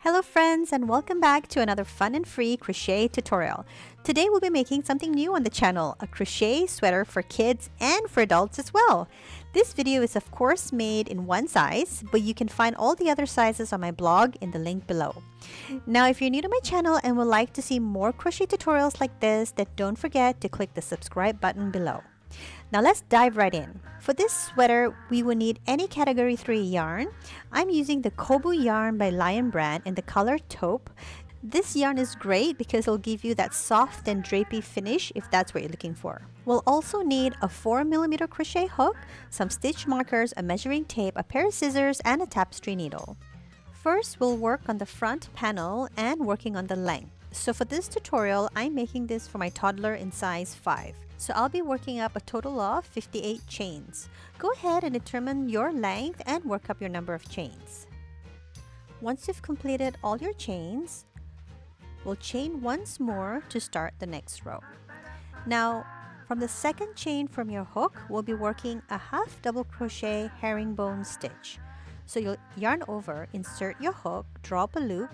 Hello friends, and welcome back to another fun and free crochet tutorial. Today we'll be making something new on the channel, a crochet sweater for kids and for adults as well. This video is of course made in one size, but you can find all the other sizes on my blog in the link below. Now if you're new to my channel and would like to see more crochet tutorials like this, then don't forget to click the subscribe button below. Now let's dive right in. For this sweater, we will need any category 3 yarn. I'm using the Kobu yarn by Lion brand in the color taupe. This yarn is great because it'll give you that soft and drapey finish if that's what you're looking for. We'll also need a 4mm crochet hook, some stitch markers, a measuring tape, a pair of scissors, and a tapestry needle. First, we'll work on the front panel and working on the length. So for this tutorial, I'm making this for my toddler in size 5. So I'll be working up a total of 58 chains. Go ahead and determine your length and work up your number of chains. Once you've completed all your chains, we'll chain once more to start the next row. Now, from the second chain from your hook, we'll be working a half double crochet herringbone stitch. So you'll yarn over, insert your hook, drop a loop.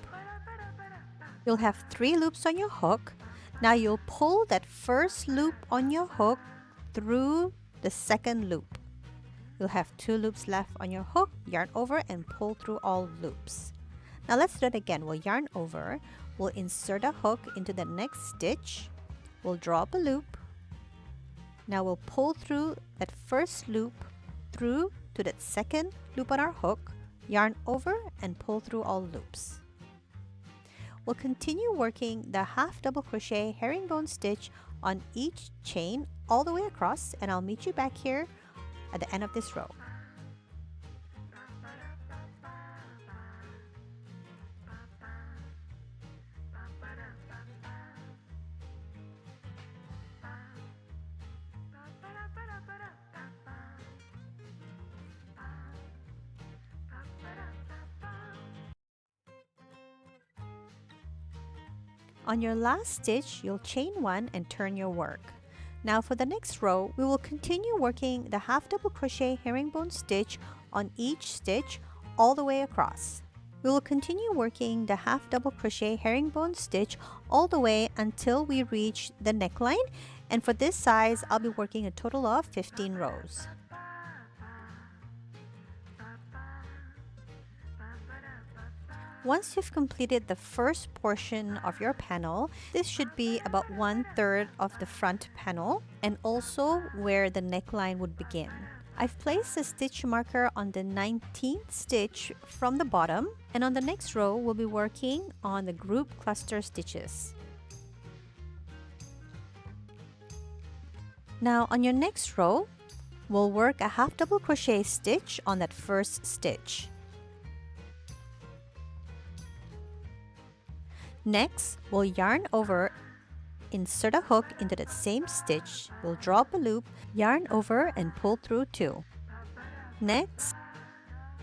You'll have 3 loops on your hook. Now you'll pull that first loop on your hook through the second loop. You'll have 2 loops left on your hook, yarn over and pull through all loops. Now let's do it again. We'll yarn over, we'll insert a hook into the next stitch, we'll drop a loop. Now we'll pull through that first loop through to that second loop on our hook, yarn over and pull through all loops. We'll continue working the half double crochet herringbone stitch on each chain all the way across, and I'll meet you back here at the end of this row. On your last stitch, you'll chain 1 and turn your work. Now for the next row, we will continue working the half double crochet herringbone stitch on each stitch all the way across. We will continue working the half double crochet herringbone stitch all the way until we reach the neckline, and for this size, I'll be working a total of 15 rows. Once you've completed the first portion of your panel, this should be about 1/3 of the front panel and also where the neckline would begin. I've placed a stitch marker on the 19th stitch from the bottom, and on the next row, we'll be working on the group cluster stitches. Now on your next row, we'll work a half double crochet stitch on that first stitch. Next, we'll yarn over, insert a hook into that same stitch, we'll drop a loop, yarn over and pull through 2. Next,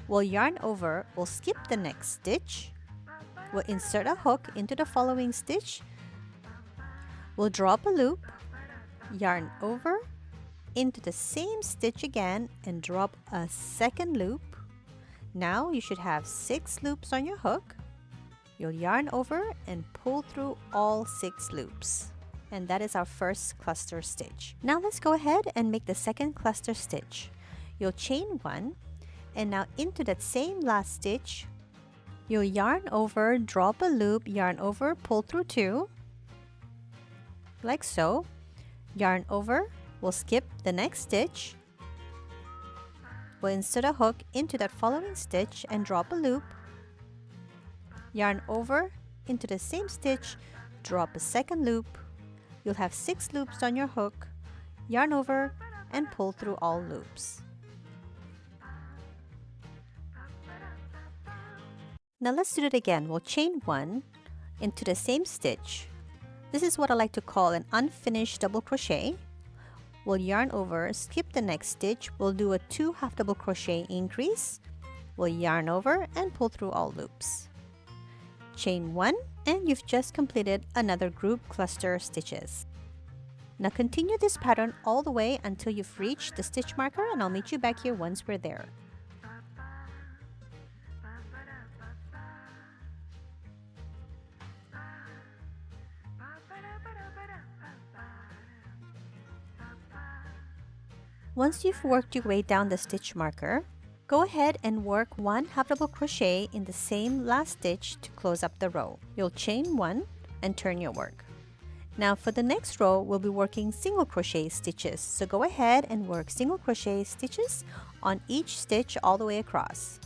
we'll yarn over, we'll skip the next stitch, we'll insert a hook into the following stitch, we'll drop a loop, yarn over, into the same stitch again and drop a second loop. Now you should have 6 loops on your hook. You'll yarn over and pull through all 6 loops. And that is our first cluster stitch. Now let's go ahead and make the second cluster stitch. You'll chain 1, and now into that same last stitch, you'll yarn over, drop a loop, yarn over, pull through 2, like so. Yarn over, we'll skip the next stitch. We'll insert a hook into that following stitch and drop a loop. Yarn over into the same stitch, drop a second loop. You'll have 6 loops on your hook, yarn over and pull through all loops. Now let's do it again. We'll chain 1 into the same stitch. This is what I like to call an unfinished double crochet. We'll yarn over, skip the next stitch, we'll do a 2 half double crochet increase. We'll yarn over and pull through all loops. Chain 1, and you've just completed another group cluster stitches. Now continue this pattern all the way until you've reached the stitch marker, and I'll meet you back here once we're there. Once you've worked your way down the stitch marker, go ahead and work one half double crochet in the same last stitch to close up the row. You'll chain one and turn your work. Now for the next row, we'll be working single crochet stitches. So go ahead and work single crochet stitches on each stitch all the way across.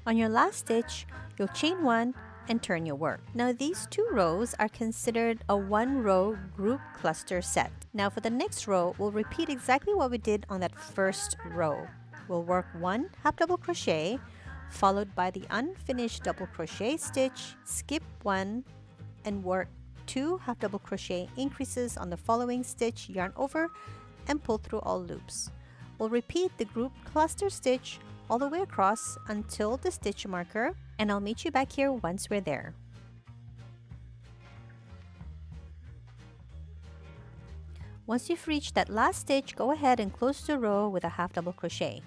On your last stitch, you'll chain one and turn your work. Now these two rows are considered a one row group cluster set. Now for the next row, we'll repeat exactly what we did on that first row. We'll work one half double crochet, followed by the unfinished double crochet stitch, skip one, and work two half double crochet increases on the following stitch, yarn over, and pull through all loops. We'll repeat the group cluster stitch all the way across until the stitch marker, and I'll meet you back here once we're there. Once you've reached that last stitch, go ahead and close the row with a half double crochet.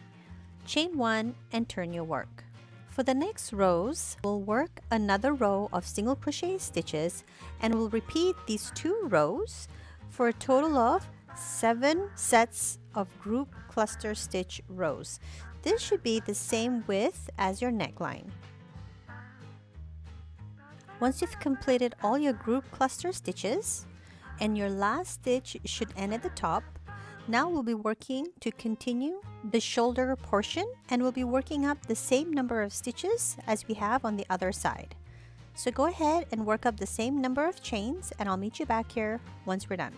Chain one and turn your work. For the next rows, we'll work another row of single crochet stitches, and we'll repeat these two rows for a total of 7 sets of group cluster stitch rows. This should be the same width as your neckline. Once you've completed all your group cluster stitches and your last stitch should end at the top, now we'll be working to continue the shoulder portion, and we'll be working up the same number of stitches as we have on the other side. So go ahead and work up the same number of chains, and I'll meet you back here once we're done.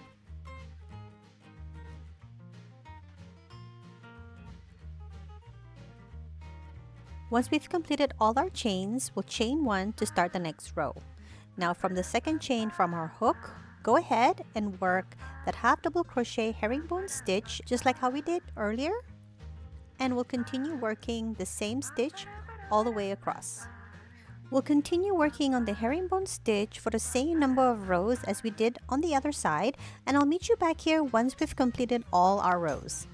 Once we've completed all our chains, we'll chain one to start the next row. Now from the second chain from our hook, go ahead and work that half double crochet herringbone stitch just like how we did earlier, and we'll continue working the same stitch all the way across. We'll continue working on the herringbone stitch for the same number of rows as we did on the other side, and I'll meet you back here once we've completed all our rows.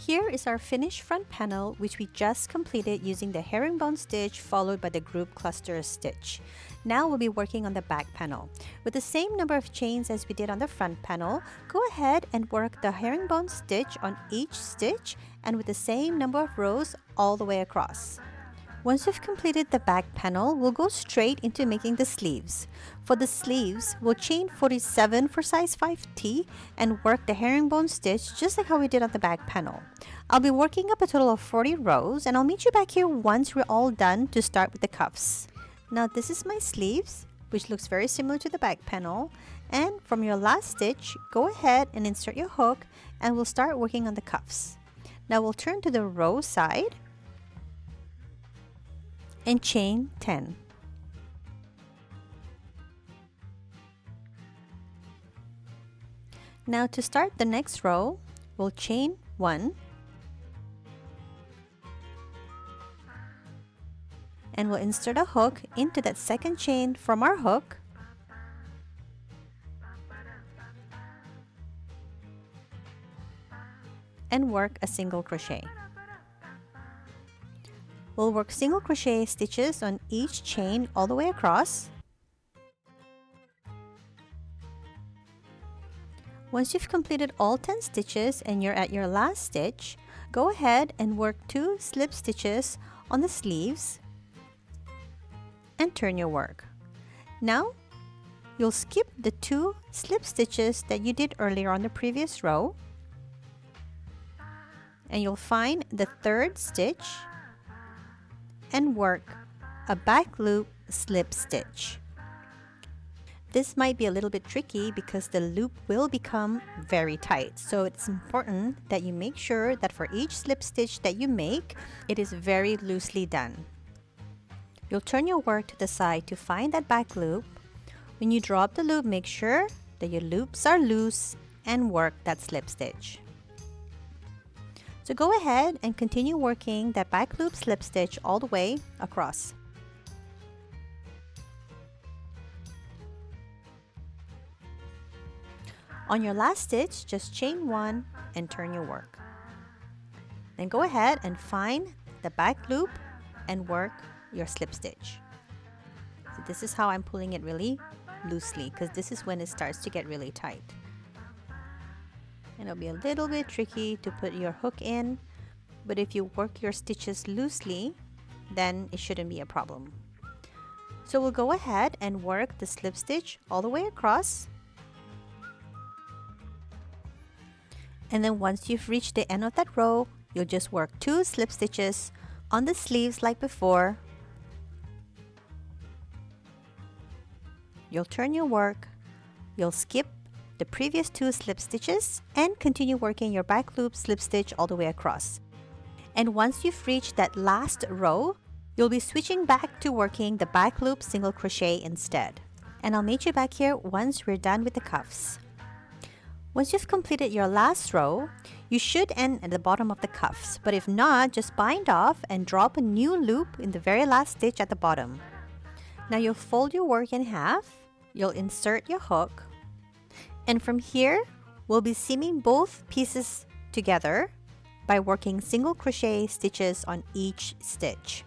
Here is our finished front panel, which we just completed using the herringbone stitch followed by the group cluster stitch. Now we'll be working on the back panel. With the same number of chains as we did on the front panel, go ahead and work the herringbone stitch on each stitch, and with the same number of rows all the way across. Once you've completed the back panel, we'll go straight into making the sleeves. For the sleeves, we'll chain 47 for size 5T and work the herringbone stitch just like how we did on the back panel. I'll be working up a total of 40 rows, and I'll meet you back here once we're all done to start with the cuffs. Now this is my sleeves, which looks very similar to the back panel, and from your last stitch, go ahead and insert your hook, and we'll start working on the cuffs. Now we'll turn to the row side and chain 10. Now to start the next row, we'll chain 1, and we'll insert a hook into that second chain from our hook, and work a single crochet. We'll work single crochet stitches on each chain all the way across. Once you've completed all 10 stitches and you're at your last stitch, go ahead and work 2 slip stitches on the sleeves and turn your work. Now, you'll skip the 2 slip stitches that you did earlier on the previous row, and you'll find the 3rd stitch and work a back loop slip stitch. This might be a little bit tricky because the loop will become very tight, so it's important that you make sure that for each slip stitch that you make, it is very loosely done. You'll turn your work to the side to find that back loop. When you drop the loop, make sure that your loops are loose and work that slip stitch. So go ahead and continue working that back loop slip stitch all the way across. On your last stitch, just chain 1 and turn your work. Then go ahead and find the back loop and work your slip stitch. So this is how I'm pulling it really loosely, because this is when it starts to get really tight. And it'll be a little bit tricky to put your hook in, but if you work your stitches loosely, then it shouldn't be a problem. So we'll go ahead and work the slip stitch all the way across. And then once you've reached the end of that row, you'll just work 2 slip stitches on the sleeves like before. You'll turn your work, you'll skip the previous 2 slip stitches and continue working your back loop slip stitch all the way across. And once you've reached that last row, you'll be switching back to working the back loop single crochet instead. And I'll meet you back here once we're done with the cuffs. Once you've completed your last row, you should end at the bottom of the cuffs, but if not, just bind off and drop a new loop in the very last stitch at the bottom. Now you'll fold your work in half, you'll insert your hook, and from here, we'll be seaming both pieces together by working single crochet stitches on each stitch.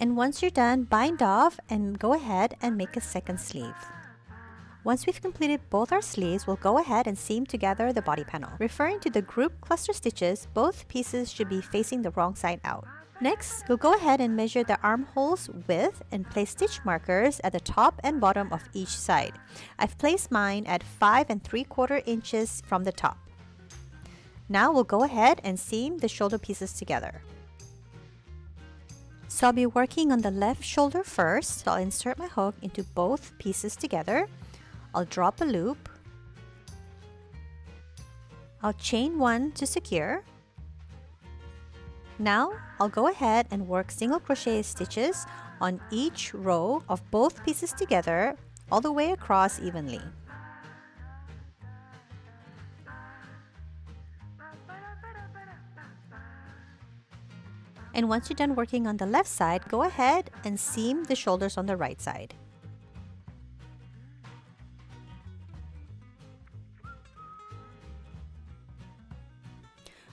And once you're done, bind off and go ahead and make a second sleeve. Once we've completed both our sleeves, we'll go ahead and seam together the body panel. Referring to the group cluster stitches, both pieces should be facing the wrong side out. Next, we'll go ahead and measure the armholes width and place stitch markers at the top and bottom of each side. I've placed mine at 5 3/4 inches from the top. Now we'll go ahead and seam the shoulder pieces together. So I'll be working on the left shoulder first. So I'll insert my hook into both pieces together. I'll drop a loop. I'll chain 1 to secure. Now I'll go ahead and work single crochet stitches on each row of both pieces together all the way across evenly. And once you're done working on the left side, go ahead and seam the shoulders on the right side.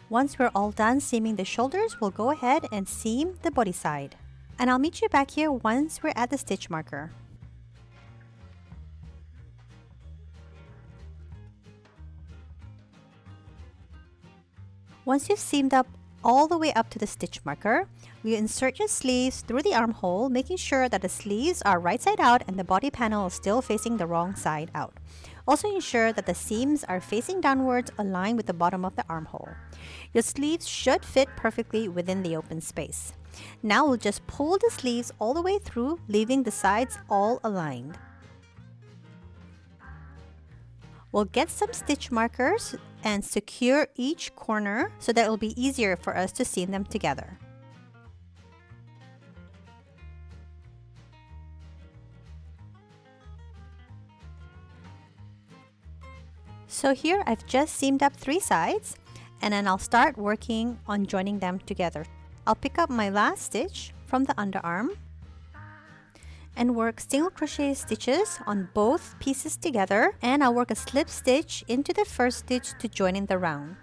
Once we're all done seaming the shoulders, we'll go ahead and seam the body side. And I'll meet you back here once we're at the stitch marker. Once you've seamed up all the way up to the stitch marker, you insert your sleeves through the armhole, making sure that the sleeves are right side out and the body panel is still facing the wrong side out. Also ensure that the seams are facing downwards, aligned with the bottom of the armhole. Your sleeves should fit perfectly within the open space. Now we'll just pull the sleeves all the way through, leaving the sides all aligned. We'll get some stitch markers and secure each corner so that it will be easier for us to seam them together. So here I've just seamed up 3 sides, and then I'll start working on joining them together. I'll pick up my last stitch from the underarm and work single crochet stitches on both pieces together, and I'll work a slip stitch into the first stitch to join in the round.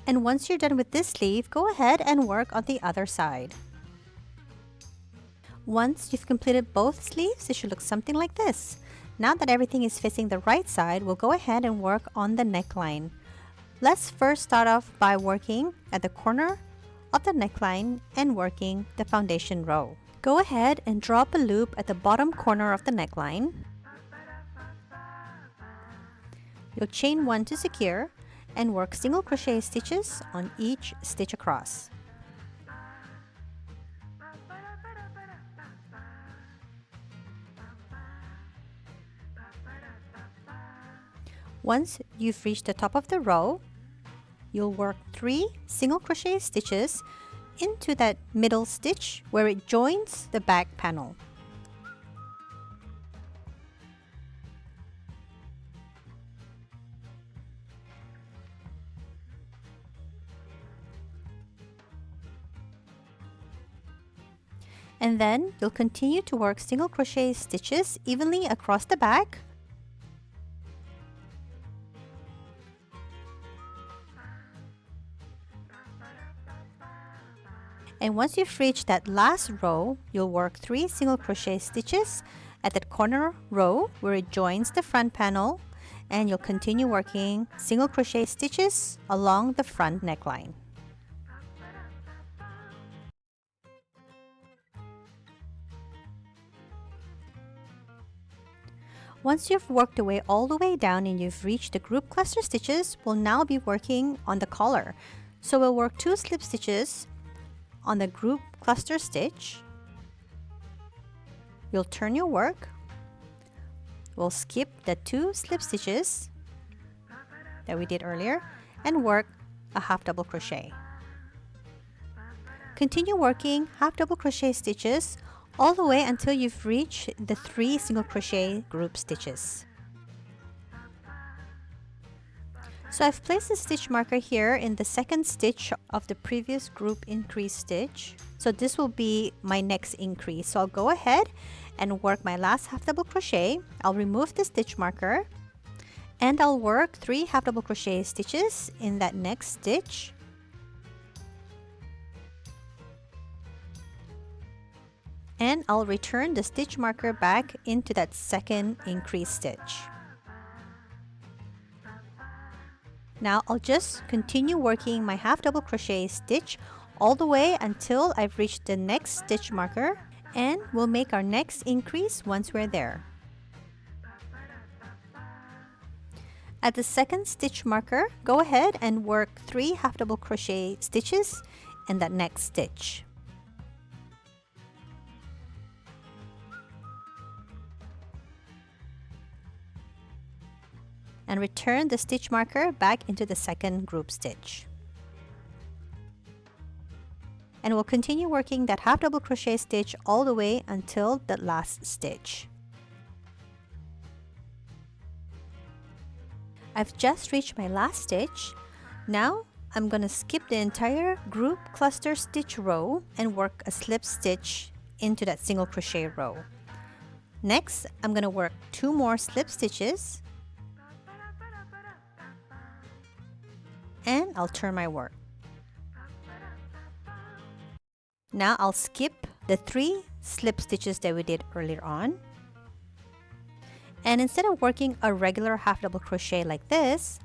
And once you're done with this sleeve, go ahead and work on the other side. Once you've completed both sleeves, it should look something like this. Now that everything is facing the right side, we'll go ahead and work on the neckline. Let's first start off by working at the corner of the neckline and working the foundation row. Go ahead and drop a loop at the bottom corner of the neckline. You'll chain 1 to secure and work single crochet stitches on each stitch across. Once you've reached the top of the row, you'll work 3 single crochet stitches into that middle stitch where it joins the back panel. And then you'll continue to work single crochet stitches evenly across the back. And once you've reached that last row, you'll work 3 single crochet stitches at that corner row where it joins the front panel, and you'll continue working single crochet stitches along the front neckline. Once you've worked your way all the way down and you've reached the group cluster stitches, we'll now be working on the collar. So we'll work 2 slip stitches on the group cluster stitch. You'll turn your work. We'll skip the 2 slip stitches that we did earlier and work a half double crochet. Continue working half double crochet stitches all the way until you've reached the 3 single crochet group stitches. So I've placed a stitch marker here in the second stitch of the previous group increase stitch. So this will be my next increase. So I'll go ahead and work my last half double crochet. I'll remove the stitch marker and I'll work 3 half double crochet stitches in that next stitch. And I'll return the stitch marker back into that second increase stitch. Now I'll just continue working my half double crochet stitch all the way until I've reached the next stitch marker, and we'll make our next increase once we're there. At the second stitch marker, go ahead and work 3 half double crochet stitches in that next stitch. And return the stitch marker back into the second group stitch. And we'll continue working that half double crochet stitch all the way until the last stitch. I've just reached my last stitch. Now I'm going to skip the entire group cluster stitch row and work a slip stitch into that single crochet row. Next, I'm going to work 2 more slip stitches. And I'll turn my work. Now I'll skip the 3 slip stitches that we did earlier on. And instead of working a regular half double crochet like this,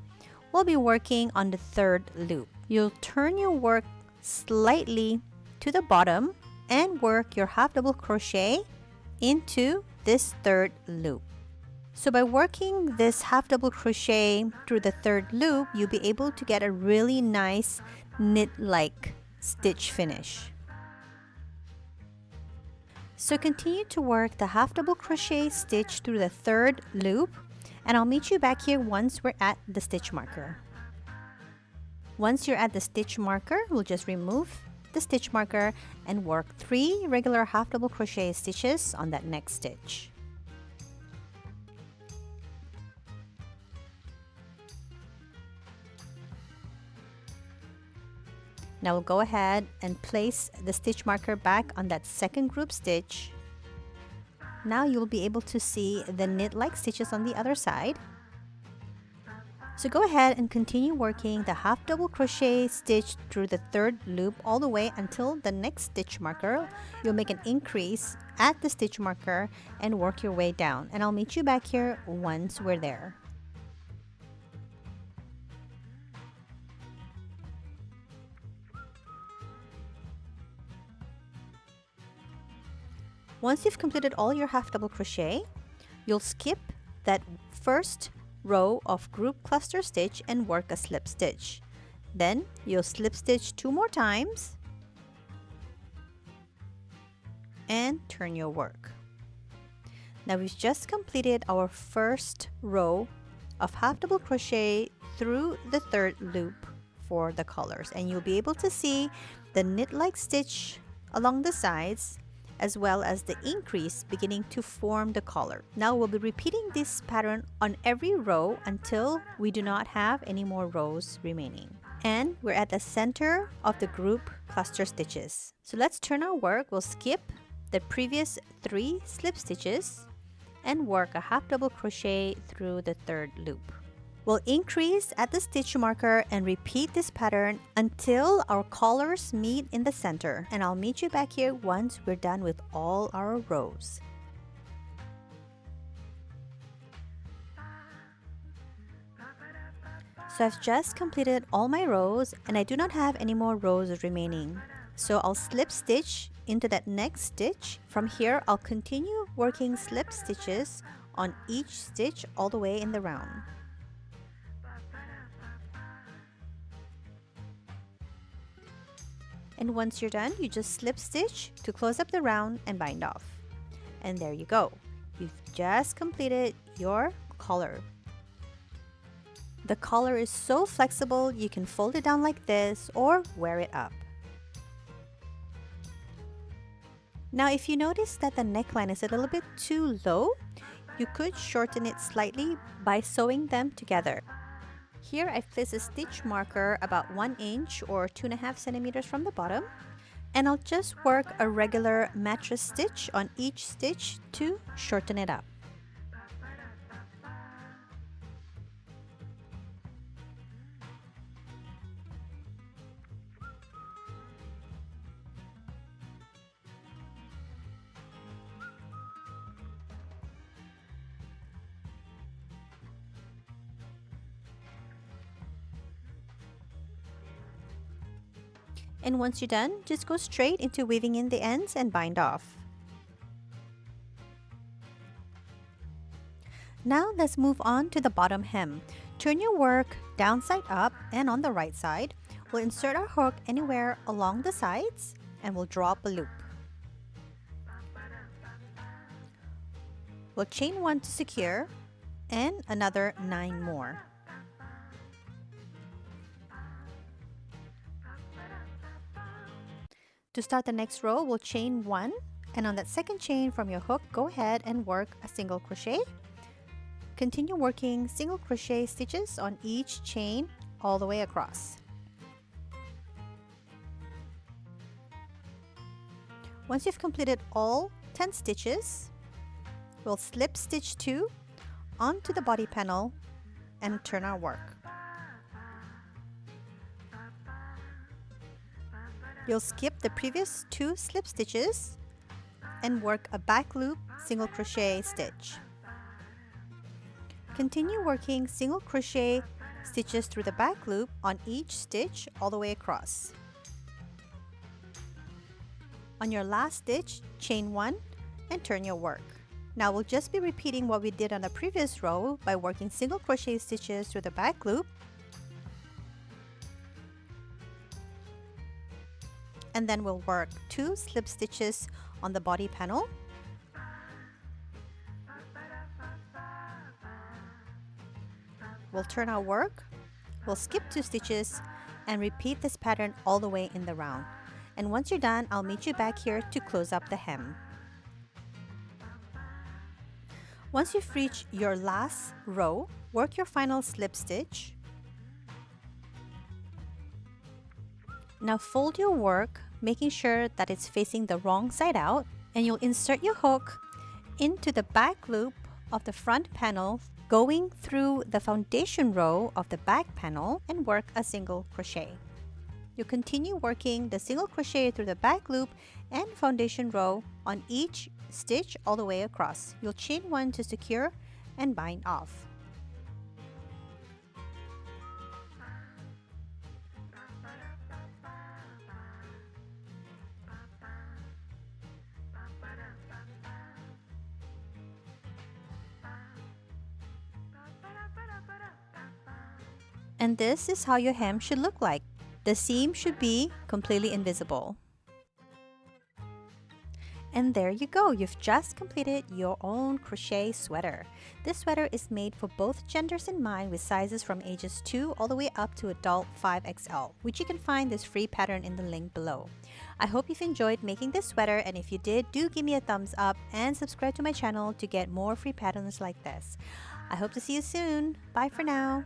we'll be working on the 3rd loop. You'll turn your work slightly to the bottom and work your half double crochet into this 3rd loop. So by working this half double crochet through the 3rd loop, you'll be able to get a really nice knit-like stitch finish. So continue to work the half double crochet stitch through the 3rd loop, and I'll meet you back here once we're at the stitch marker. Once you're at the stitch marker, we'll just remove the stitch marker and work 3 regular half double crochet stitches on that next stitch. Now we'll go ahead and place the stitch marker back on that second group stitch. Now you'll be able to see the knit-like stitches on the other side. So go ahead and continue working the half double crochet stitch through the 3rd loop all the way until the next stitch marker. You'll make an increase at the stitch marker and work your way down. And I'll meet you back here once we're there. Once you've completed all your half double crochet, you'll skip that first row of group cluster stitch and work a slip stitch. Then you'll slip stitch 2 more times and turn your work. Now we've just completed our first row of half double crochet through the 3rd loop for the colors, and you'll be able to see the knit-like stitch along the sides as well as the increase beginning to form the collar. Now we'll be repeating this pattern on every row until we do not have any more rows remaining. And we're at the center of the group cluster stitches. So let's turn our work. We'll skip the previous 3 slip stitches and work a half double crochet through the 3rd loop. We'll increase at the stitch marker and repeat this pattern until our collars meet in the center, and I'll meet you back here once we're done with all our rows. So I've just completed all my rows and I do not have any more rows remaining. So I'll slip stitch into that next stitch. From here, I'll continue working slip stitches on each stitch all the way in the round. And once you're done, you just slip stitch to close up the round and bind off. And there you go. You've just completed your collar. The collar is so flexible, you can fold it down like this or wear it up. Now, if you notice that the neckline is a little bit too low, you could shorten it slightly by sewing them together. Here I've placed a stitch marker about 1 inch or 2.5 centimeters from the bottom, and I'll just work a regular mattress stitch on each stitch to shorten it up. And once you're done, just go straight into weaving in the ends and bind off. Now let's move on to the bottom hem. Turn your work downside up and on the right side. We'll insert our hook anywhere along the sides and we'll draw up a loop. We'll chain 1 to secure and another 9 more. To start the next row, we'll chain 1, and on that second chain from your hook, go ahead and work a single crochet. Continue working single crochet stitches on each chain all the way across. Once you've completed all 10 stitches, we'll slip stitch 2 onto the body panel and turn our work. You'll skip the previous 2 slip stitches and work a back loop single crochet stitch. Continue working single crochet stitches through the back loop on each stitch all the way across. On your last stitch, chain 1 and turn your work. Now we'll just be repeating what we did on the previous row by working single crochet stitches through the back loop, and then we'll work 2 slip stitches on the body panel. We'll turn our work, we'll skip 2 stitches and repeat this pattern all the way in the round. And once you're done, I'll meet you back here to close up the hem. Once you've reached your last row, work your final slip stitch. Now fold your work, making sure that it's facing the wrong side out, and you'll insert your hook into the back loop of the front panel, going through the foundation row of the back panel and work a single crochet. You'll continue working the single crochet through the back loop and foundation row on each stitch all the way across. You'll chain 1 to secure and bind off. And this is how your hem should look like. The seam should be completely invisible. And there you go, you've just completed your own crochet sweater. This sweater is made for both genders in mind, with sizes from ages 2 all the way up to adult 5XL, which you can find this free pattern in the link below. I hope you've enjoyed making this sweater, and if you did, do give me a thumbs up and subscribe to my channel to get more free patterns like this. I hope to see you soon. Bye for now.